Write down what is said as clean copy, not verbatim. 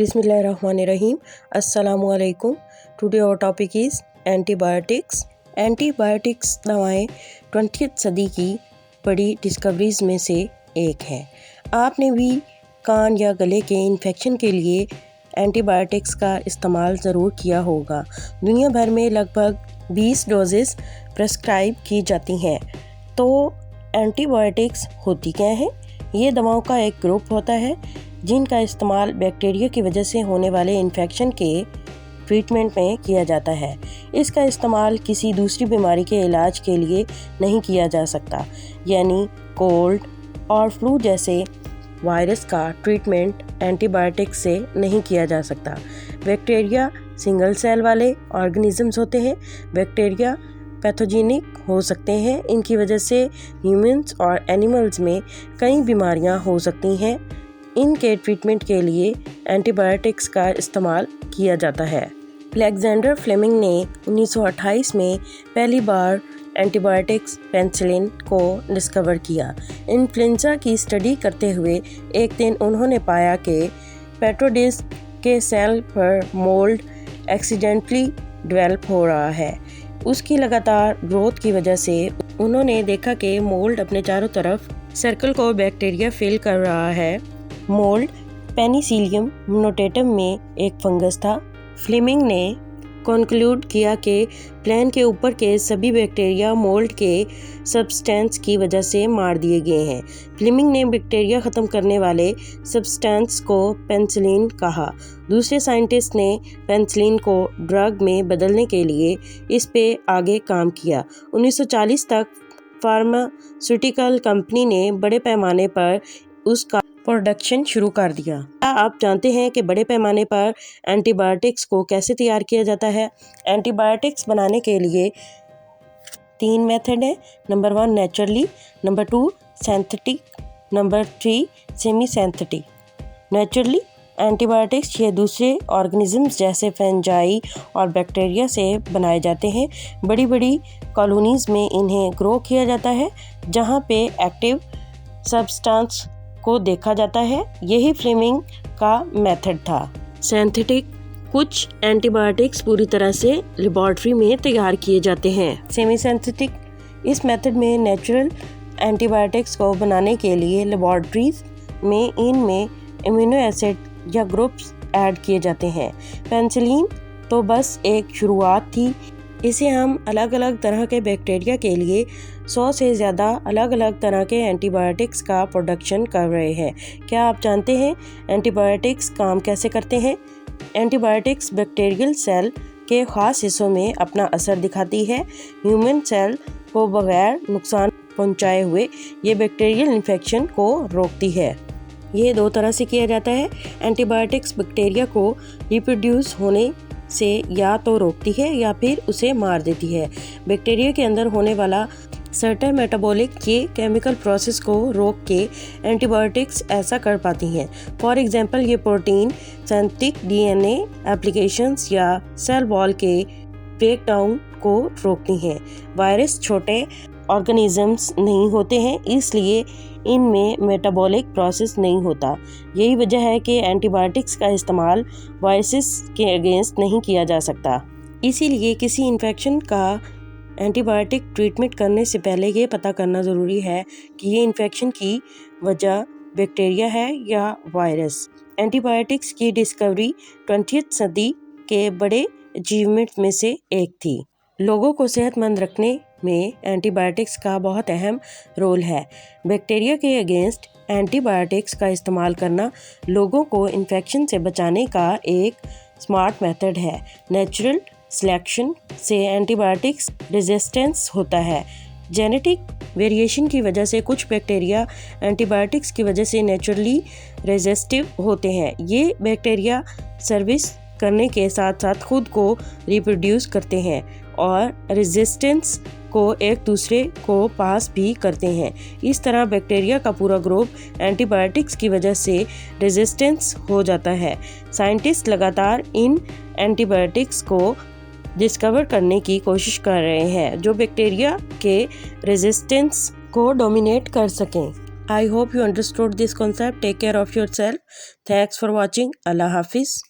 Bismillahirrahmanirrahim. Assalamualaikum. Today our topic is antibiotics. Antibiotics दवाएं 20th सदी की बड़ी डिस्कवरीज में से एक है। आपने भी कान या गले के इन्फेक्शन के लिए एंटीबायोटिक्स का इस्तेमाल ज़रूर किया होगा। दुनिया भर में लगभग 20 डोजेस प्रेस्क्राइब की जाती हैं। तो एंटीबायोटिक्स होती क्या हैं? ये दवाओं का एक ग्रुप होता है जिनका इस्तेमाल बैक्टीरिया की वजह से होने वाले इन्फेक्शन के ट्रीटमेंट में किया जाता है। इसका इस्तेमाल किसी दूसरी बीमारी के इलाज के लिए नहीं किया जा सकता, यानी कोल्ड और फ्लू जैसे वायरस का ट्रीटमेंट एंटीबायोटिक्स से नहीं किया जा सकता। बैक्टीरिया सिंगल सेल वाले ऑर्गेनिजम्स होते हैं। बैक्टीरिया पैथोजेनिक हो सकते हैं। इनकी वजह से ह्यूमंस और एनिमल्स में कई बीमारियां हो सकती हैं। इनके ट्रीटमेंट के लिए एंटीबायोटिक्स का इस्तेमाल किया जाता है। अलेक्जेंडर फ्लेमिंग ने 1928 में पहली बार एंटीबायोटिक्स पेनिसिलिन को डिस्कवर किया। इन्फ्लुएंजा की स्टडी करते हुए एक दिन उन्होंने पाया कि पेट्रोडिस के सेल पर मोल्ड एक्सीडेंटली डेवलप हो रहा है। उसकी लगातार ग्रोथ की वजह से उन्होंने देखा कि मोल्ड अपने चारों तरफ सर्कल को बैक्टीरिया फिल कर रहा है। मोल्ड पेनिसिलियम मोनोटेटम में एक फंगस था। फ्लेमिंग ने कंक्लूड किया कि प्लान के ऊपर के सभी बैक्टीरिया मोल्ड के सब्सटेंस की वजह से मार दिए गए हैं। फ्लेमिंग ने बैक्टीरिया ख़त्म करने वाले सब्सटेंस को पेनिसिलिन कहा। दूसरे साइंटिस्ट ने पेनिसिलिन को ड्रग में बदलने के लिए इस पे आगे काम किया। 1940 तक फार्मास्यूटिकल कंपनी ने बड़े पैमाने पर उसका प्रोडक्शन शुरू कर दिया। क्या आप जानते हैं कि बड़े पैमाने पर एंटीबायोटिक्स को कैसे तैयार किया जाता है? एंटीबायोटिक्स बनाने के लिए 3 मेथड हैं। Number 1 naturally, number 2 synthetic, number 3 semi synthetic. Naturally antibiotics ये दूसरे ऑर्गेनिजम्स जैसे फंजाई और बैक्टीरिया से बनाए जाते हैं। बड़ी बड़ी कॉलोनीज में इन्हें ग्रो किया जाता है जहाँ पे एक्टिव सब्सटेंस को देखा जाता है। यही फ्लेमिंग का मेथड था। सिंथेटिक कुछ एंटीबायोटिक्स पूरी तरह से लेबोरेटरी में तैयार किए जाते हैं। सेमी सिंथेटिक इस मेथड में नेचुरल एंटीबायोटिक्स को बनाने के लिए लेबोरेटरीज में इनमें एमिनो एसिड या ग्रुप्स ऐड किए जाते हैं। पेनिसिलिन तो बस एक शुरुआत थी। इसे हम अलग अलग तरह के बैक्टीरिया के लिए 100 से ज़्यादा अलग अलग तरह के एंटीबायोटिक्स का प्रोडक्शन कर रहे हैं। क्या आप जानते हैं एंटीबायोटिक्स काम कैसे करते हैं? एंटीबायोटिक्स बैक्टीरियल सेल के ख़ास हिस्सों में अपना असर दिखाती है। ह्यूमन सेल को बगैर नुकसान पहुंचाए हुए ये बैक्टीरियल इन्फेक्शन को रोकती है। ये 2 तरह से किया जाता है। एंटीबायोटिक्स बैक्टीरिया को रिप्रोड्यूस होने से या तो रोकती है या फिर उसे मार देती है। बैक्टीरिया के अंदर होने वाला सर्टेन मेटाबॉलिक के केमिकल प्रोसेस को रोक के एंटीबायोटिक्स ऐसा कर पाती हैं। फॉर एग्जांपल ये प्रोटीन सिंथेटिक डीएनए एप्लीकेशंस या सेल वॉल के ब्रेकडाउन को रोकती हैं। वायरस छोटे ऑर्गेनिजम्स नहीं होते हैं, इसलिए इनमें मेटाबॉलिक प्रोसेस नहीं होता। यही वजह है कि एंटीबायोटिक्स का इस्तेमाल वायरसेस के अगेंस्ट नहीं किया जा सकता। इसीलिए किसी इन्फेक्शन का एंटीबायोटिक ट्रीटमेंट करने से पहले ये पता करना ज़रूरी है कि ये इन्फेक्शन की वजह बैक्टीरिया है या वायरस। एंटीबायोटिक्स की डिस्कवरी 20th सदी के बड़े अचीवमेंट में से एक थी। लोगों को सेहतमंद रखने में एंटीबायोटिक्स का बहुत अहम रोल है। बैक्टीरिया के अगेंस्ट एंटीबायोटिक्स का इस्तेमाल करना लोगों को इन्फेक्शन से बचाने का एक स्मार्ट मेथड है। नेचुरल सिलेक्शन से एंटीबायोटिक्स रेजिस्टेंस होता है। जेनेटिक वेरिएशन की वजह से कुछ बैक्टीरिया एंटीबायोटिक्स की वजह से नेचुरली रेजिस्टिव होते हैं। ये बैक्टीरिया सर्विस करने के साथ साथ खुद को रिप्रोड्यूस करते हैं और रेजिस्टेंस को एक दूसरे को पास भी करते हैं। इस तरह बैक्टीरिया का पूरा ग्रुप एंटीबायोटिक्स की वजह से रेजिस्टेंस हो जाता है। साइंटिस्ट लगातार इन एंटीबायोटिक्स को डिस्कवर करने की कोशिश कर रहे हैं जो बैक्टीरिया के रेजिस्टेंस को डोमिनेट कर सकें। I hope you understood this concept. Take care of yourself. Thanks for watching. Allah Hafiz.